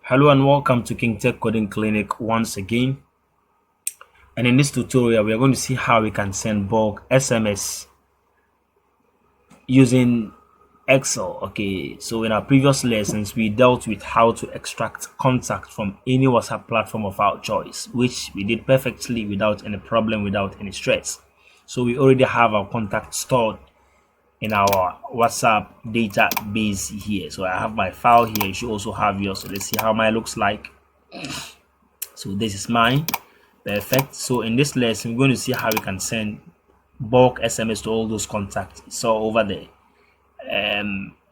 Hello and welcome to KingTech Coding Clinic once again. And in this tutorial, we are going to see how we can send bulk SMS using Excel. Okay, so in our previous lessons, we dealt with how to extract contact from any WhatsApp platform of our choice, which we did perfectly without any problem, without any stress. So we already have our contact stored in our WhatsApp database here. So I have my file here. You should also have yours. So let's see how mine looks like. So this is mine. Perfect. So in this lesson, we're going to see how we can send bulk SMS to all those contacts. So over there,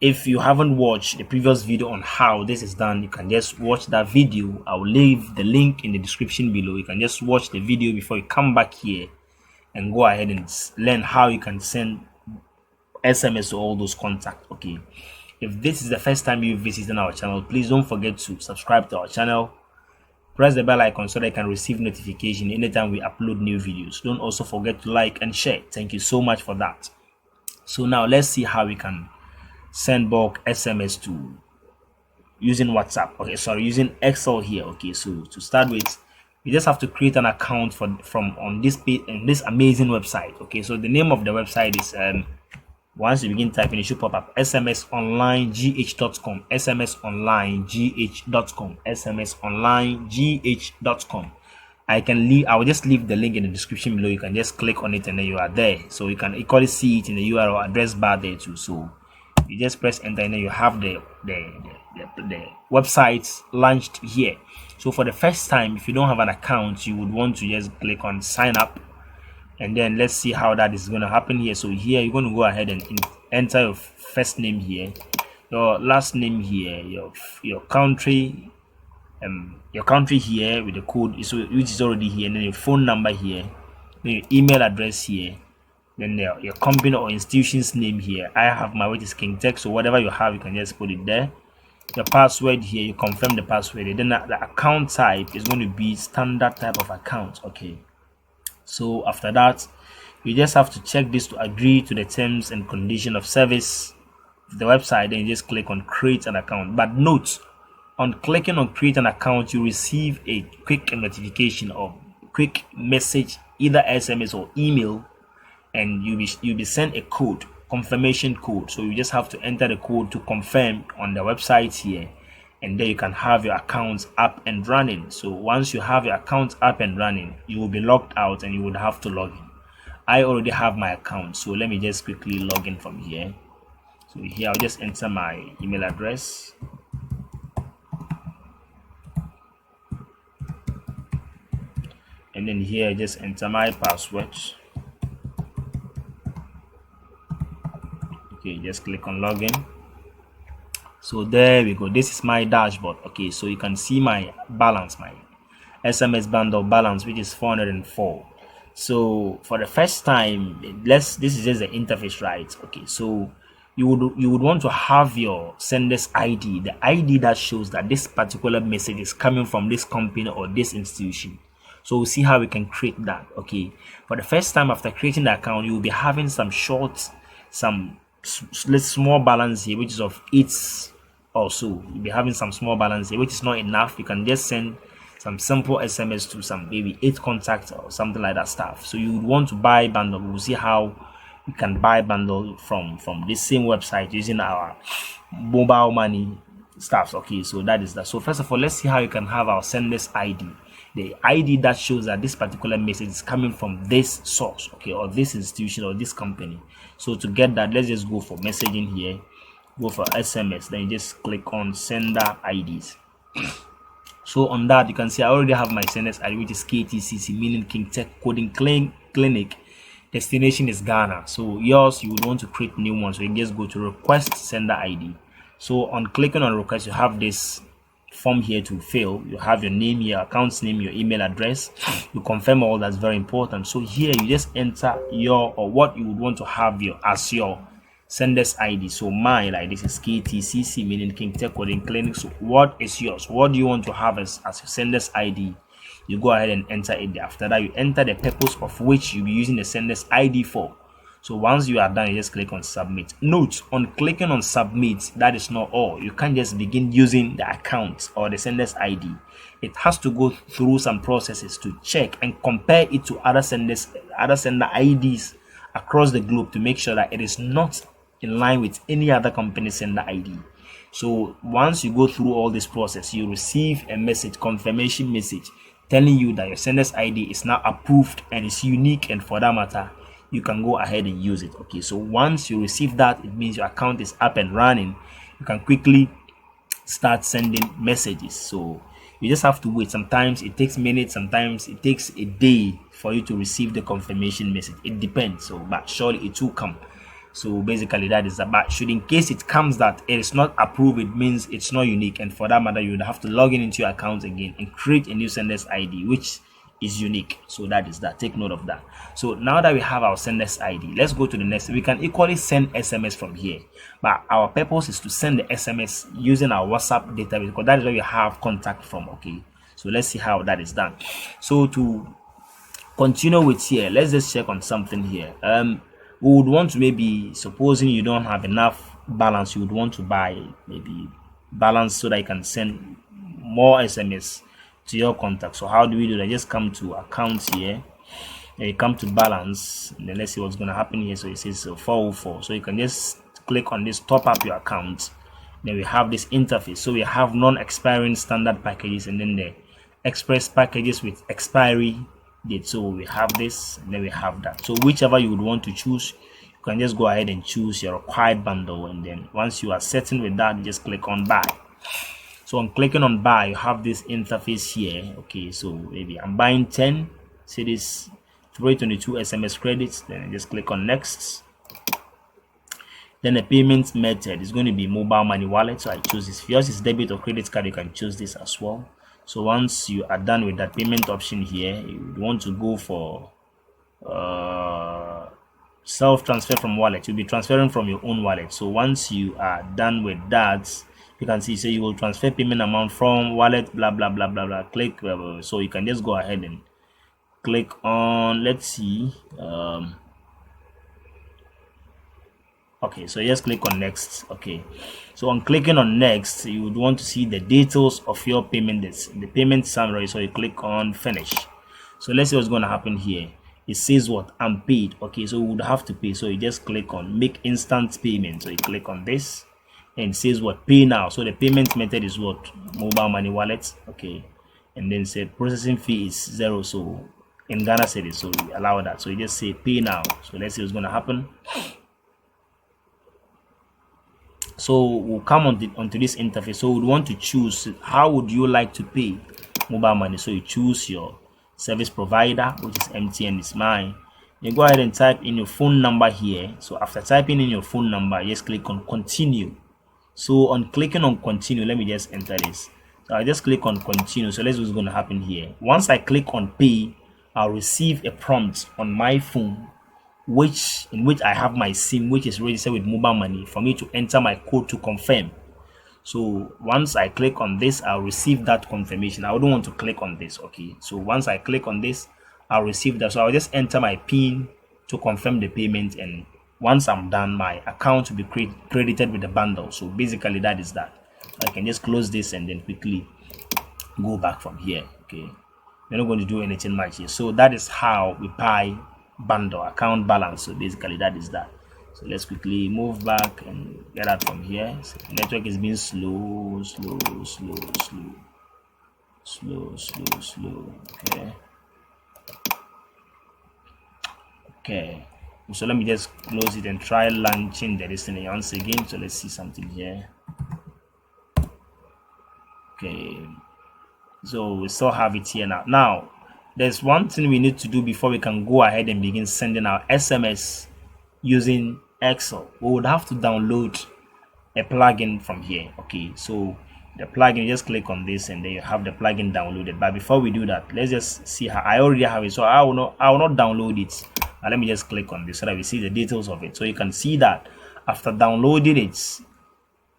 if you haven't watched the previous video on how this is done, you can just watch that video. I will leave the link in the description below. You can just watch the video before you come back here and go ahead and learn how you can send SMS to all those contacts. Okay, if this is the first time you visited our channel, please don't forget to subscribe to our channel. Press the bell icon so that you can receive notification anytime we upload new videos. Don't also forget to like and share. Thank you so much for that. So now let's see how we can send bulk SMS to using WhatsApp. Okay, sorry, using Excel here. Okay, so to start with, you just have to create an account from on this page in this amazing website. Okay, so the name of the website is once you begin typing, it should pop up smsonlinegh.com, smsonlinegh.com, smsonlinegh.com. I will just leave the link in the description below. You can just click on it and then you are there. So you can equally see it in the URL address bar there too. So you just press enter and then you have the website launched here. So for the first time, if you don't have an account, you would want to just click on sign up. And then let's see how that is going to happen here. So here you're going to go ahead and enter your first name here, your last name here, your country here with the code which is already here, and then your phone number here, then your email address here, then your company or institution's name here. I have my, which is KingTech, so whatever you have, you can just put it there. Your password here, you confirm the password. Then the account type is going to be standard type of account. Okay, so after that, you just have to check this to agree to the terms and condition of service of the website. Then you just click on create an account. But note, on clicking on create an account, you receive a quick notification or quick message, either SMS or email, and you'll be sent a code, confirmation code. So you just have to enter the code to confirm on the website here, and then you can have your accounts up and running. So once you have your account up and running, you will be logged out and you would have to log in. I already have my account, so let me just quickly log in from here. So here I'll just enter my email address. And then here I just enter my password. Okay, just click on login. So there we go. This is my dashboard. Okay, so you can see my balance, my SMS bundle balance, which is 404. So for the first time, this is just the interface, right? Okay, so you would want to have your sender's ID, the ID that shows that this particular message is coming from this company or this institution. So we'll see how we can create that. Okay, for the first time after creating the account, you will be having some small balance here, which is of 8 or so. You'll be having some small balance here, which is not enough. You can just send some simple SMS to some maybe 8 contacts or something like that stuff. So you would want to buy bundle. We'll see how you can buy bundle from this same website using our mobile money stuff. Okay, so that is that. So first of all, let's see how you can have our sender's ID, the ID that shows that this particular message is coming from this source, okay, or this institution or this company. So to get that, let's just go for messaging here, go for SMS, then you just click on sender IDs. So on that, you can see I already have my sender's ID, which is KTCC, meaning KingTech Coding Clinic. Destination is Ghana. So yours, you would want to create new one, so you just go to request sender ID. So on clicking on request, you have this form here to fill. You have your name, your account's name, your email address. You confirm all that's very important. So here you just enter your or what you would want to have as your sender's ID. So mine, like this is KTCC, meaning KingTech Coding Clinic. So what is yours? What do you want to have as your sender's ID? You go ahead and enter it there. After that, you enter the purpose of which you'll be using the sender's ID for. So once you are done, you just click on submit. Note, on clicking on submit, that is not all. You can't just begin using the account or the sender's ID. It has to go through some processes to check and compare it to other sender IDs across the globe to make sure that it is not in line with any other company sender ID. So once you go through all this process, you receive a message, confirmation message, telling you that your sender's ID is now approved and is unique, and for that matter, you can go ahead and use it. Okay, so once you receive that, it means your account is up and running. You can quickly start sending messages. So you just have to wait. Sometimes it takes minutes, sometimes it takes a day for you to receive the confirmation message. It depends. So but surely it will come. So basically that is that. But should in case it comes that it is not approved, it means it's not unique, and for that matter you would have to log in into your account again and create a new sender's ID which is unique. So that is that. Take note of that. So now that we have our sender's ID, let's go to the next. We can equally send SMS from here, but our purpose is to send the SMS using our WhatsApp database, because that is where we have contact from. Okay, so let's see how that is done. So to continue with here, let's just check on something here. We would want to, maybe supposing you don't have enough balance, you would want to buy maybe balance so that you can send more SMS to your contact. So how do we do that? Just come to accounts here, and you come to balance, and then let's see what's going to happen here. So it says 404. So you can just click on this, top up your account. Then we have this interface. So we have non-expiring standard packages, and then the express packages with expiry date. So we have this, and then we have that. So whichever you would want to choose, you can just go ahead and choose your required bundle, and then once you are certain with that, you just click on buy. So on clicking on buy, you have this interface here. Okay, so maybe I'm buying 10, see this 322 SMS credits, then I just click on next. Then the payment method is going to be mobile money wallet, so I choose this. If yours is debit or credit card, you can choose this as well. So once you are done with that payment option here, you want to go for self transfer from wallet. You'll be transferring from your own wallet. So once you are done with that, you can see, so you will transfer payment amount from wallet, blah blah blah blah blah. Click, so you can just go ahead and click on, let's see, okay, so just click on next. Okay, so on clicking on next, you would want to see the details of your payment, the payment summary. So you click on finish. So let's see what's going to happen here. It says what? Unpaid. Okay, so we would have to pay. So you just click on make instant payment. So you click on this, and it says what? Pay now. So the payment method is what? Mobile money wallet. Okay, and then say processing fee is 0. So in Ghana city, so we allow that. So you just say pay now. So let's see what's going to happen. So we'll come onto this interface. So we'd want to choose how would you like to pay mobile money. So you choose your service provider, which is MTN is mine. You go ahead and type in your phone number here. So after typing in your phone number, just click on continue. So on clicking on continue, let me just enter this. So I just click on continue. So let's see what's going to happen here. Once I click on pay, I'll receive a prompt on my phone in which I have my SIM, which is registered with mobile money, for me to enter my code to confirm. So once I click on this, I'll receive that confirmation. I wouldn't want to click on this. Okay, so once I click on this, I'll receive that. So I'll just enter my PIN to confirm the payment, and once I'm done, my account will be credited with the bundle. So basically that is that. I can just close this and then quickly go back from here. Okay, we're not going to do anything much here. So that is how we buy bundle account balance. So basically that is that. So let's quickly move back and get out from here. So the network is being slow. Okay, so let me just close it and try launching the listening once again. So let's see something here. Okay, so we still have it here now. There's one thing we need to do before we can go ahead and begin sending our SMS using Excel. We would have to download a plugin from here. Okay, so the plugin, just click on this and then you have the plugin downloaded. But before we do that, let's just see how I already have it. So I will not download it. Now let me just click on this so that we see the details of it. So you can see that after downloading it,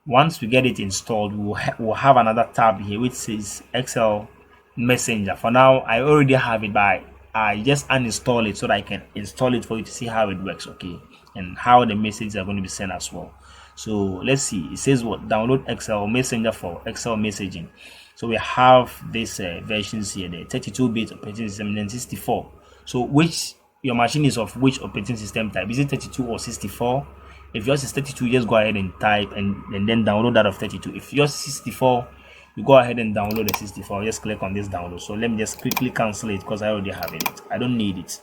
once we get it installed, we'll have another tab here which says Excel Messenger. For now, I already have it, but I just uninstall it so that I can install it for you to see how it works. Okay, and how the messages are going to be sent as well. So let's see, it says what, download Excel Messenger for Excel messaging. So we have this versions here, the 32-bit operating system and 64. So which your machine is of which operating system type? Is it 32 or 64? If yours is 32, just go ahead and type and then download that of 32. If yours is 64, you go ahead and download the 64. Just click on this download. So let me just quickly cancel it because I already have it. I don't need it.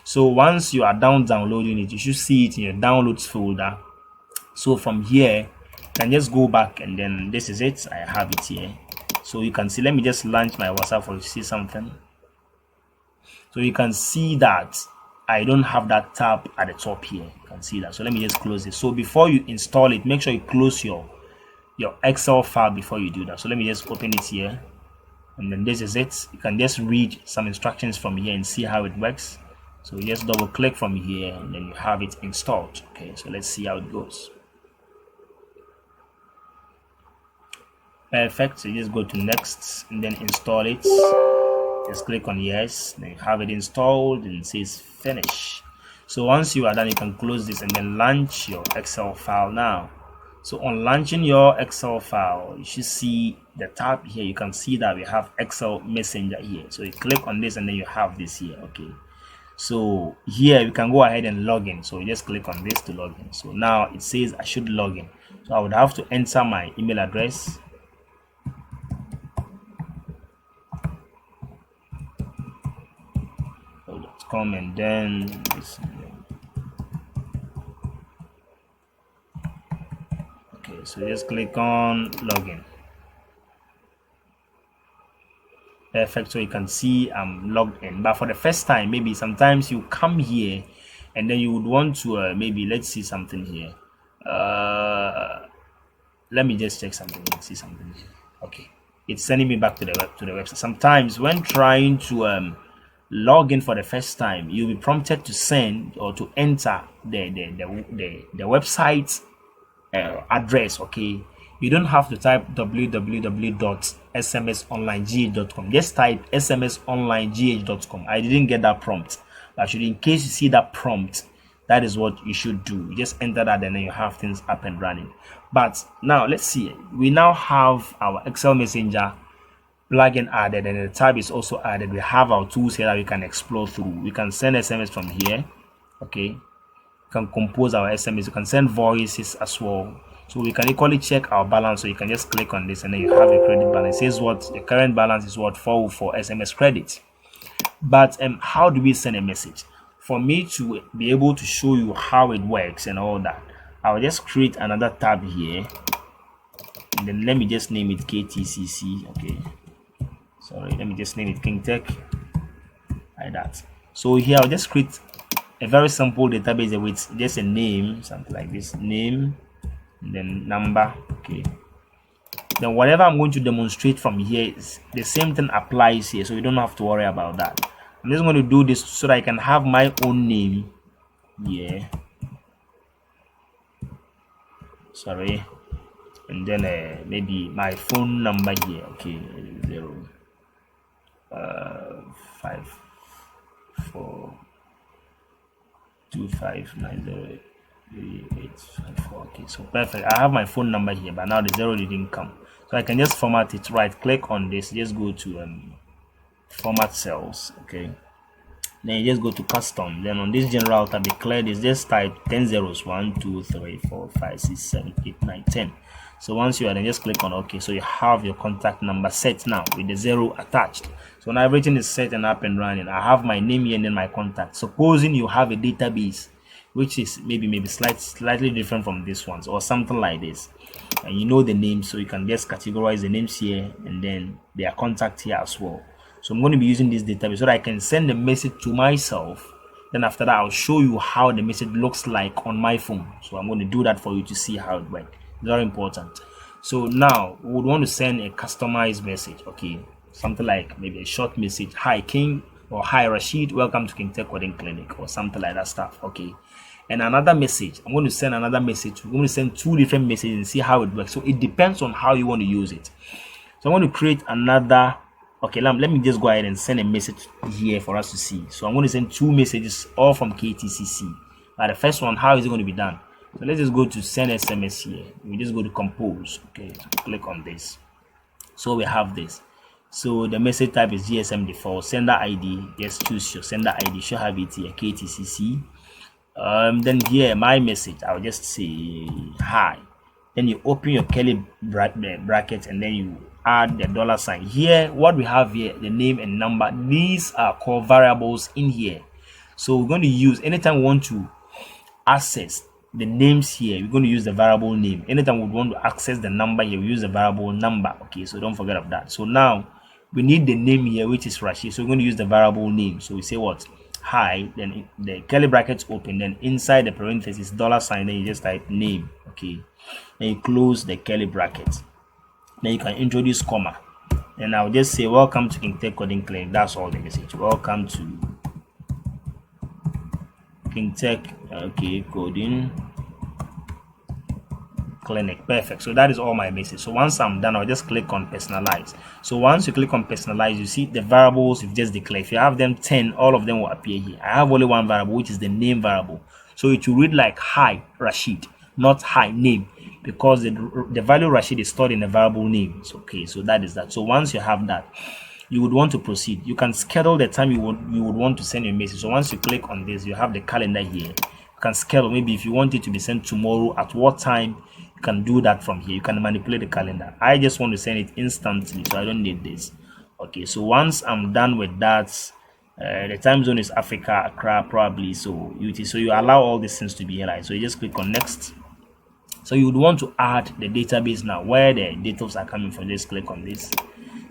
So once you are done downloading it, you should see it in your downloads folder. So from here, you can just go back and then this is it. I have it here. So you can see, let me just launch my WhatsApp for you to see something. So you can see that I don't have that tab at the top here. You can see that. So let me just close it. So before you install it, make sure you close your Excel file before you do that. So let me just open it here, and then this is it. You can just read some instructions from here and see how it works. So you just double click from here and then you have it installed. Okay, so let's see how it goes. Perfect. So you just go to next and then install it. Just click on yes, then you have it installed and it says finish. So once you are done, you can close this and then launch your Excel file now. So on launching your Excel file, you should see the tab here. You can see that we have Excel Messenger here. So you click on this and then you have this here. Okay, so here you can go ahead and log in. So you just click on this to log in. So now it says I should log in. So I would have to enter my email address. .com and then this. Okay, so just click on login. Perfect. So you can see I'm logged in. But for the first time, maybe sometimes you come here and then you would want to maybe let's see something here. Let me just check something. Let's see something here. Okay, it's sending me back to the website. Sometimes when trying to log in for the first time, you'll be prompted to send or to enter the website address. Okay, you don't have to type www.smsonlinegh.com. just type smsonlinegh.com. I didn't get that prompt, but in case you see that prompt, that is what you should do. You just enter that and then you have things up and running. But now let's see, we now have our Excel Messenger plugin added and the tab is also added. We have our tools here that we can explore through. We can send SMS from here. Okay, you can compose our SMS. You can send voices as well. So we can equally check our balance. So you can just click on this and then you have a credit balance. It says what the current balance is, what 404 SMS credit. But how do we send a message? For me to be able to show you how it works and all that, I'll just create another tab here and then let me just name it KTCC. Okay, sorry, let me just name it KingTech, like that. So here I'll just create a very simple database with just a name, something like this, name and then number. Okay, then whatever I'm going to demonstrate from here is the same thing applies here, so you don't have to worry about that. I'm just going to do this so that I can have my own name here, sorry, and then maybe my phone number here. Okay, 05425903854. Okay, so perfect. I have my phone number here, but now the 0 didn't come, so I can just format it. Right click on this, just go to format cells. Okay, then you just go to custom, then on this general tab declare this, just type 10 zeros, 1 2 3 4 5 6 7 8 9 10. So once you are, then just click on OK. So you have your contact number set now with the 0 attached. So now everything is set and up and running. I have my name here and then my contact. Supposing you have a database which is maybe slightly different from this one or something like this, and you know the names, so you can just categorize the names here and then their contact here as well. So I'm going to be using this database so that I can send a message to myself. Then after that, I'll show you how the message looks like on my phone. So I'm going to do that for you to see how it works. Very important. So now we would want to send a customized message. Okay, something like maybe a short message, hi King, or hi Rashid, welcome to KingTech Wedding Clinic, or something like that stuff. Okay, and another message, I'm going to send another message. We're going to send 2 different messages and see how it works. So it depends on how you want to use it. So I'm going to create another. Okay, let me just go ahead and send a message here for us to see. So I'm going to send 2 messages all from KTCC. But the first one, how is it going to be done? So let's just go to send SMS here. We just go to compose. Okay, so click on this. So we have this. So the message type is GSM default. Sender ID, just choose your sender ID. Should have it here, KTCC. Then here my message, I'll just say hi. Then you open your curly bracket and then you add the $sign. Here what we have here, the name and number, these are called variables in here. So we're going to use, anytime we want to access the names here, we're going to use the variable name. Anytime we want to access the number here, we use the variable number. Okay, so don't forget of that. So now we need the name here, which is Rashid. So we're going to use the variable name. So we say what? Hi, then the curly brackets open, then inside the parenthesis $sign, then you just type name. Okay, then you close the curly brackets, then you can introduce comma, and I'll just say welcome to KingTech Coding Clinic. That's all the message. Welcome to KingTech Coding Clinic. Perfect. So that is all my message. So once I'm done, I'll just click on personalize. So once you click on personalize, you see the variables you've just declared. If you have them 10, all of them will appear here. I have only one variable, which is the name variable. So it will read like hi Rashid, not hi name, because the value Rashid is stored in the variable name. So, okay, so that is that. So once you have that, you would want to proceed. You can schedule the time you would want to send your message. So once you click on this, you have the calendar here. You can schedule, maybe if you want it to be sent tomorrow, at what time, you can do that from here. You can manipulate the calendar. I just want to send it instantly, so I don't need this. Okay, so once I'm done with that, the time zone is Africa, Accra probably, so UT. So you allow all these things to be here. So you just click on next. So you would want to add the database now, where the details are coming from. Just click on this.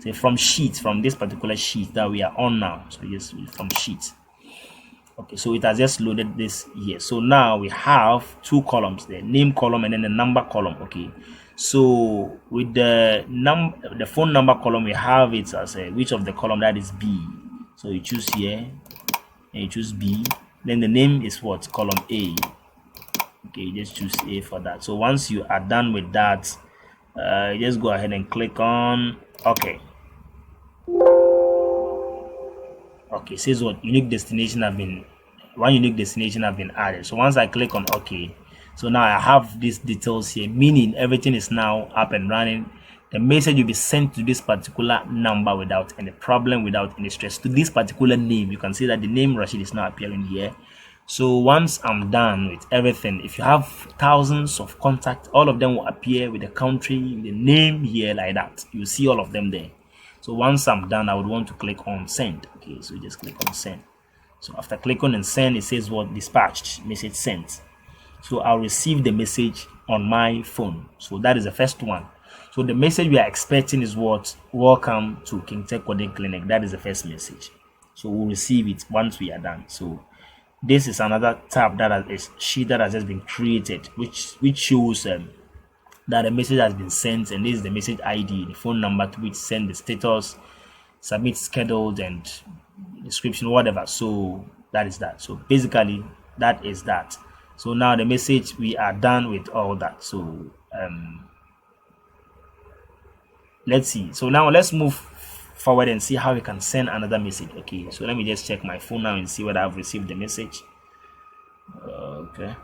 Say from sheet, from this particular sheet that we are on now. So just from sheet. Okay, so it has just loaded this here. So now we have two columns, the name column and then the number column. Okay, so with the phone number column, we have it as a which of the column, that is B. So you choose here and you choose B. Then the name is what? Column A. Okay, just choose A for that. So once you are done with that, just go ahead and click on OK. Okay, says what? One unique destination have been added. So once I click on OK, so now I have these details here, meaning everything is now up and running. The message will be sent to this particular number without any problem, without any stress, to this particular name. You can see that the name Rashid is now appearing here. So once I'm done with everything, if you have thousands of contacts, all of them will appear with the country, the name here like that. You see all of them there. So once I'm done, I would want to click on send. Okay, so just click on send. So after clicking on send, it says what? Dispatched, message sent. So I'll receive the message on my phone. So that is the first one. So the message we are expecting is what? Welcome to KingTech Coding Clinic. That is the first message. So we'll receive it once we are done. So this is another tab that is sheet that has just been created, which shows that the message has been sent, and this is the message ID, the phone number to which send, the status, submit scheduled, and description, whatever. So that is that. So basically that is that. So now the message, we are done with all that. So let's see. So now let's move forward and see how we can send another message. Okay, so let me just check my phone now and see whether I've received the message. Okay.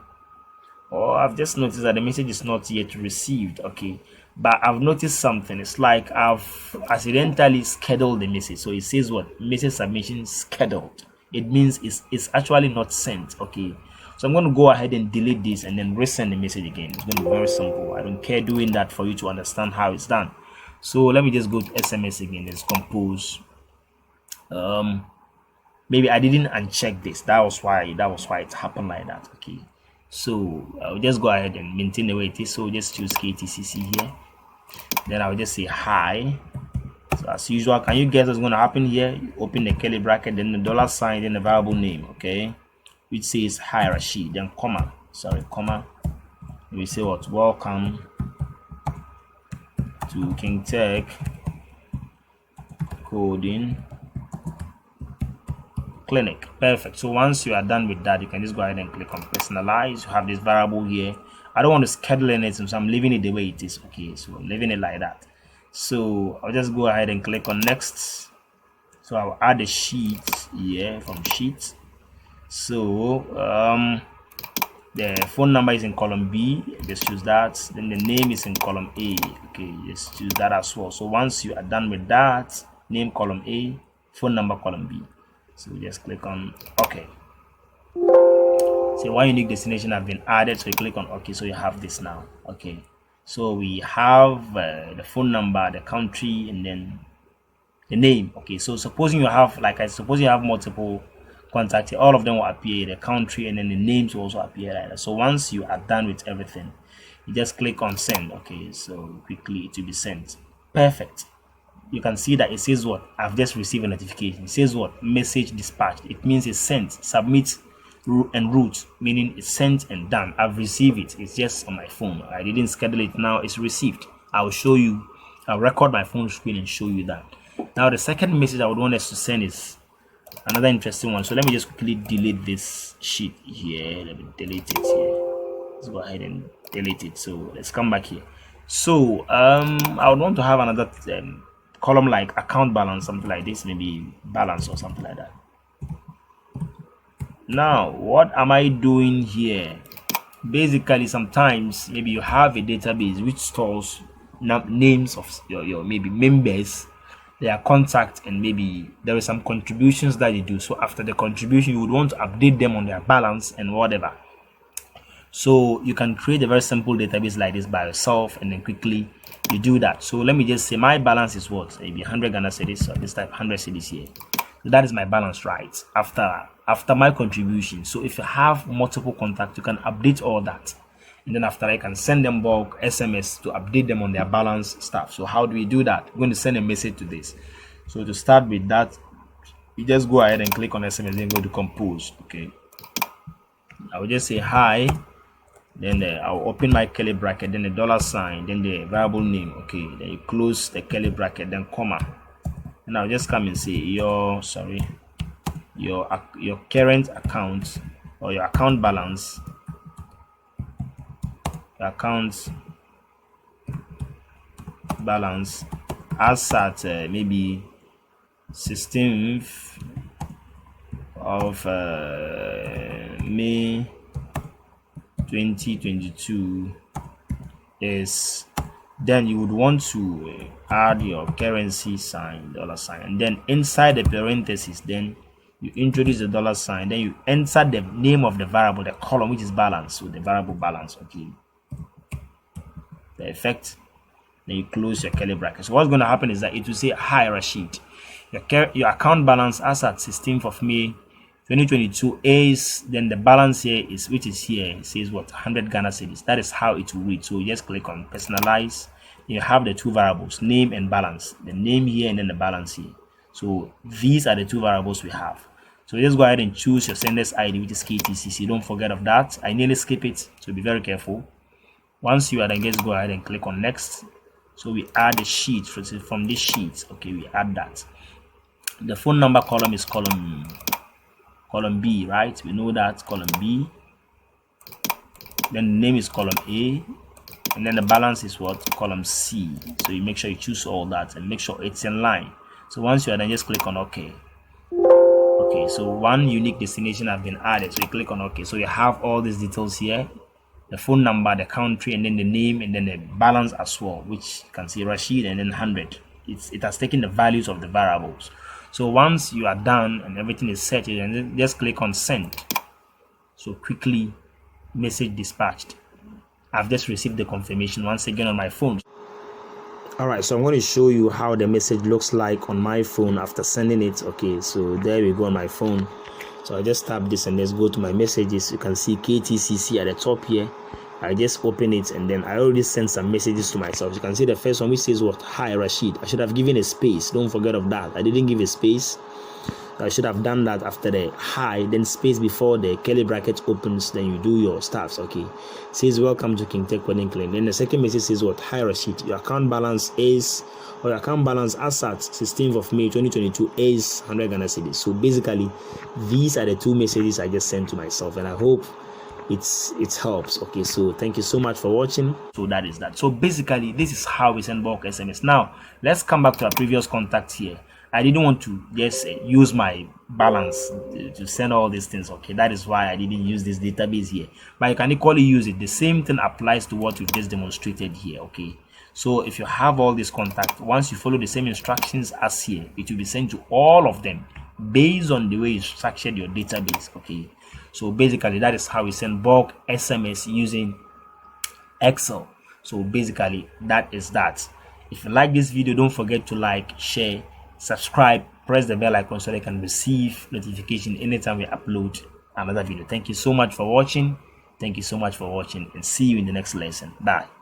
Oh, I've just noticed that the message is not yet received. Okay, but I've noticed something. It's like I've accidentally scheduled the message. So it says what? Message submission scheduled. It means it's actually not sent. Okay, so I'm going to go ahead and delete this and then resend the message again. It's going to be very simple. I don't care doing that for you to understand how it's done. So let me just go to SMS again. Let's compose. Maybe I didn't uncheck this. That was why it happened like that. Okay, so I'll just go ahead and maintain the way it is. So just choose KTCC here. Then I'll just say hi. So as usual, can you guess what's going to happen here? You open the curly bracket, then the $sign, then the variable name. Okay, which says hi Rashid, then comma. We say what? Welcome to KingTech Coding Clinic. Perfect. So once you are done with that, you can just go ahead and click on personalize. You have this variable here. I don't want to schedule anything, so I'm leaving it the way it is. Okay, so I'm leaving it like that. So I'll just go ahead and click on next. So I'll add a sheet here from sheet. So The phone number is in column B, just choose that. Then the name is in column A. Okay, just choose that as well. So once you are done with that, name column A, phone number column B. So just click on OK. So one unique destination have been added, so you click on OK. So you have this now. Okay, so we have the phone number, the country, and then the name. Okay, so supposing you have, like I suppose you have multiple contacts, all of them will appear, the country, and then the names will also appear like that. So once you are done with everything, you just click on send. Okay, so quickly it will be sent. Perfect. You can see that it says what? I've just received a notification. It says what? Message dispatched. It means it's sent. Submit and route, meaning it's sent and done. I've received it. It's just on my phone. I didn't schedule it. Now it's received. I'll show you. I'll record my phone screen and show you that. Now the second message I would want us to send is another interesting one. So let me just quickly delete this sheet here. Let me delete it here. Let's go ahead and delete it. So let's come back here. So I would want to have another column like account balance, something like this, maybe balance or something like that. Now what am I doing here? Basically, sometimes maybe you have a database which stores names of your maybe members, their contact, and maybe there is some contributions that you do. So after the contribution, you would want to update them on their balance and whatever. So you can create a very simple database like this by yourself, and then quickly you do that. So let me just say my balance is what? Maybe 100 Ghana cedis. So this type 100 cedis here. So that is my balance, right? After my contribution. So if you have multiple contacts, you can update all that. And then after, I can send them bulk SMS to update them on their balance stuff. So how do we do that? We're going to send a message to this. So to start with that, you just go ahead and click on SMS, then go to compose. Okay, I will just say hi, then I'll open my curly bracket, then the dollar sign, then the variable name. Okay, then you close the curly bracket, then comma, and I'll just come and say your current account or your account balance, your account balance as at maybe 16th of May 2022 is, then you would want to add your currency sign, dollar sign, and then inside the parentheses, then you introduce the dollar sign, then you enter the name of the variable, the column which is balance, so the variable balance. Okay, the effect, then you close your curly bracket. So what's going to happen is that it will say hi Rashid, your account balance as at 16th of May 2022 is, then the balance here is, which is here, it says what? 100 Ghana cedis. That is how it will read. So you just click on personalize. You have the two variables, name and balance, the name here and then the balance here. So these are the two variables we have. So just go ahead and choose your sender's ID, which is KTCC. Don't forget of that. I nearly skip it, so be very careful. Once you are done, just go ahead and click on next. So we add a sheet from this sheet. Okay, we add that. The phone number column is column B, right? We know that, column B. Then the name is column A, and then the balance is what? Column C. So you make sure you choose all that and make sure it's in line. So once you are done, just click on OK. Okay, so one unique destination has been added, so you click on OK. So you have all these details here, the phone number, the country, and then the name, and then the balance as well, which you can see Rashid and then 100. It has taken the values of the variables. So once you are done and everything is set, you can just click on send. So quickly, message dispatched. I've just received the confirmation once again on my phone. All right, so I'm going to show you how the message looks like on my phone after sending it. Okay, so there we go on my phone. So I just tap this and let's go to my messages. You can see KTCC at the top here. I just open it and then I already sent some messages to myself. You can see the first one which says what? Hi Rashid. I should have given a space. Don't forget of that. I didn't give a space. I should have done that after the hi, then space before the curly bracket opens, then you do your stuffs. Okay, it says welcome to KingTech Wedding Claim. Then the second message says what? Hi Rashid, your account balance is, or your account balance as at 16th of May 2022 is 100 Ghana cedis. So basically, these are the two messages I just sent to myself, and I hope it helps. Okay, so thank you so much for watching. So that is that. So basically, this is how we send bulk SMS. Now let's come back to our previous contact here. I didn't want to just use my balance to send all these things. Okay, that is why I didn't use this database here, but you can equally use it. The same thing applies to what we've just demonstrated here. Okay, so if you have all these contacts, once you follow the same instructions as here, it will be sent to all of them based on the way you structured your database. Okay, so basically that is how we send bulk SMS using Excel. So basically that is that. If you like this video, don't forget to like, share, subscribe, press the bell icon so that you can receive notification anytime we upload another video. Thank you so much for watching. Thank you so much for watching, and see you in the next lesson. Bye.